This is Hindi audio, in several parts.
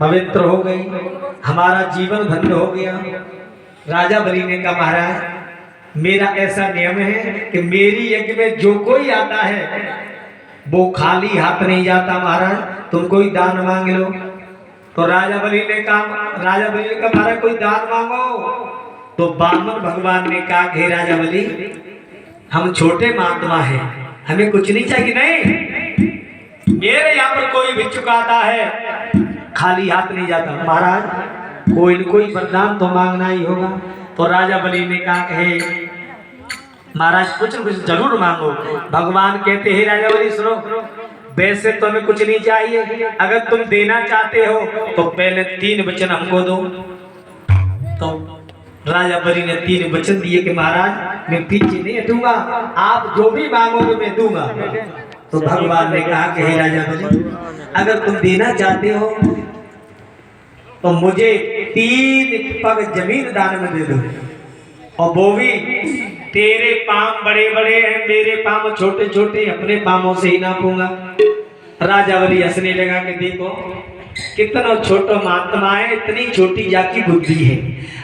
पवित्र हो गई, हमारा जीवन धन्य हो गया। राजा बलि ने कहा महाराज मेरा ऐसा नियम है कि मेरी यज्ञ में जो कोई आता है वो खाली हाथ नहीं जाता महाराज, तुम कोई दान मांग लो। तो राजा बलि ने कहा महाराज कोई दान मांगो। तो बामन भगवान ने कहा हे राजा बलि हम छोटे महात्मा हैं, हमें कुछ नहीं चाहिए। नहीं, मेरे यहाँ पर कोई भिक्षुक आता है खाली हाथ नहीं जाता। महाराज कोई न कोई वरदान तो मांगना ही होगा। तो राजा बलि ने कहा हे महाराज कुछ न कुछ जरूर मांगो। भगवान कहते हैं राजा बलि सुनो, वैसे तो हमें कुछ नहीं चाहिए, अगर तुम देना चाहते हो तो पहले 3 वचन हमको दो। तो राजा बलि ने 3 वचन दिए कि महाराज मैं पीछे नहीं हटूंगा, आप जो भी मांगोगे मैं दूंगा। तो भगवान ने कहा कि हे राजा बलि अगर तुम देना चाहते हो तो मुझे 3 पग जमीन दान में दे दो, और वो भी तेरे पांव बड़े बड़े हैं, मेरे पांव छोटे छोटे, अपने पांवों से ही नापूंगा। राजा बलि हंसने लगा कि देखो कितना छोटा महात्मा है, इतनी छोटी जाकी बुद्धि है।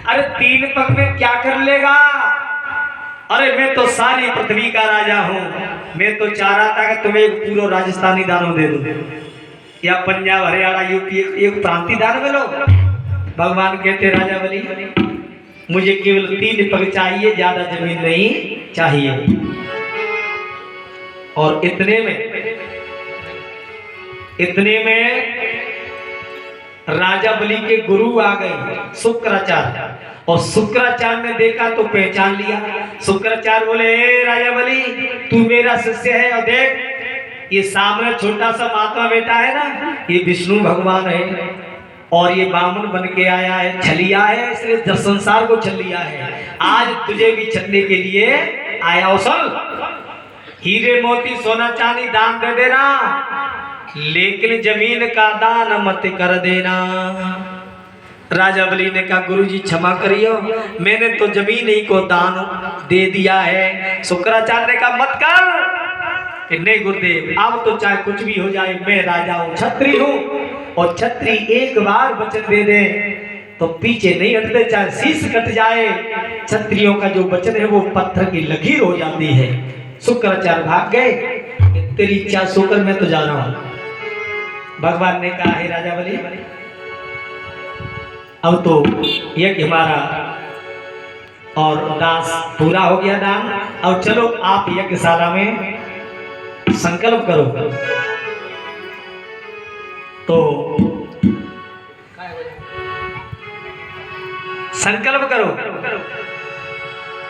अरे 3 पग में क्या कर लेगा? अरे मैं तो सारी पृथ्वी का राजा हूँ, मैं तो चाह रहा था कि तुम्हें एक पूरा राजस्थानी दानों दे दूं, या पंजाब हरियाणा यूपी एक प्रांतीय दान में लो। भगवान कहते राजा बलि मुझे केवल 3 पग चाहिए, ज्यादा जमीन नहीं चाहिए। और इतने में राजा बलि के गुरु आ गए शुक्राचार्य, और शुक्राचार्य ने देखा तो पहचान लिया। शुक्राचार्य बोले हे राजा बलि तू मेरा शिष्य है, और देख ये सामने छोटा सा महात्मा बेटा है ना, ये विष्णु भगवान है, और ये बामन बन के आया है, छलिया है, इसलिए 10 संसार को छल लिया है। आज तुझे भी छलने के लिए आया हो। सल हीरे मोती सोना चांदी दान दे देना, लेकिन जमीन का दान मत कर देना। राजा बलि ने कहा गुरुजी क्षमा करियो, मैंने तो जमीन ही को दान दे दिया है। शुक्राचार्य ने कहा मत कर। नहीं गुरुदेव अब तो चाहे कुछ भी हो जाए, मैं राजा हूँ, क्षत्रिय हूँ, और क्षत्रिय एक बार वचन दे दे तो पीछे नहीं हटते, चाहे शीश कट जाए। क्षत्रियों का जो वचन है वो पत्थर की लकीर हो जाती है। शुक्राचार्य भाग गए, तेरी इच्छा सोकर मैं तो जा रहा हूं। भगवान ने कहा हे राजा बलि अब तो यज्ञ हमारा और दास पूरा हो गया दान, अब चलो आप यज्ञशाला में संकल्प करो। तो संकल्प करो।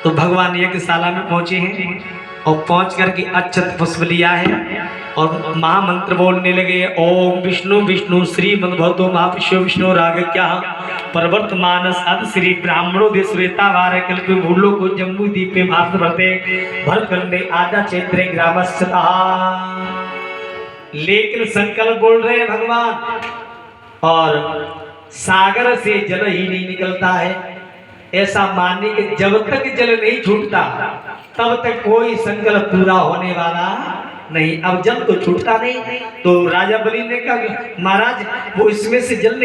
तो भगवान यज्ञशाला में पहुंचे हैं, और पहुंच करके अक्षत पुष्प लिया है, और महामंत्र बोलने लगे ओम विष्णु विष्णु श्रीमद भगवतो महाविष्णु विष्णु राग क्या परवर्त मानस अद श्री ब्राह्मणों दे श्वेता वार कल्प भूलो को जम्मू दीपे भारत भरते भरतखंडे आजा क्षेत्रे ग्रामस्था। लेकिन संकल्प बोल रहे हैं भगवान, और सागर से जल ही नहीं निकलता है। ऐसा मानने के जब तक जल नहीं छूटता तब तक कोई संकल्प पूरा होने वाला नहीं। अब जल तो छूटता नहीं, तो राजा बलि ने कहा महाराज वो इसमें से जल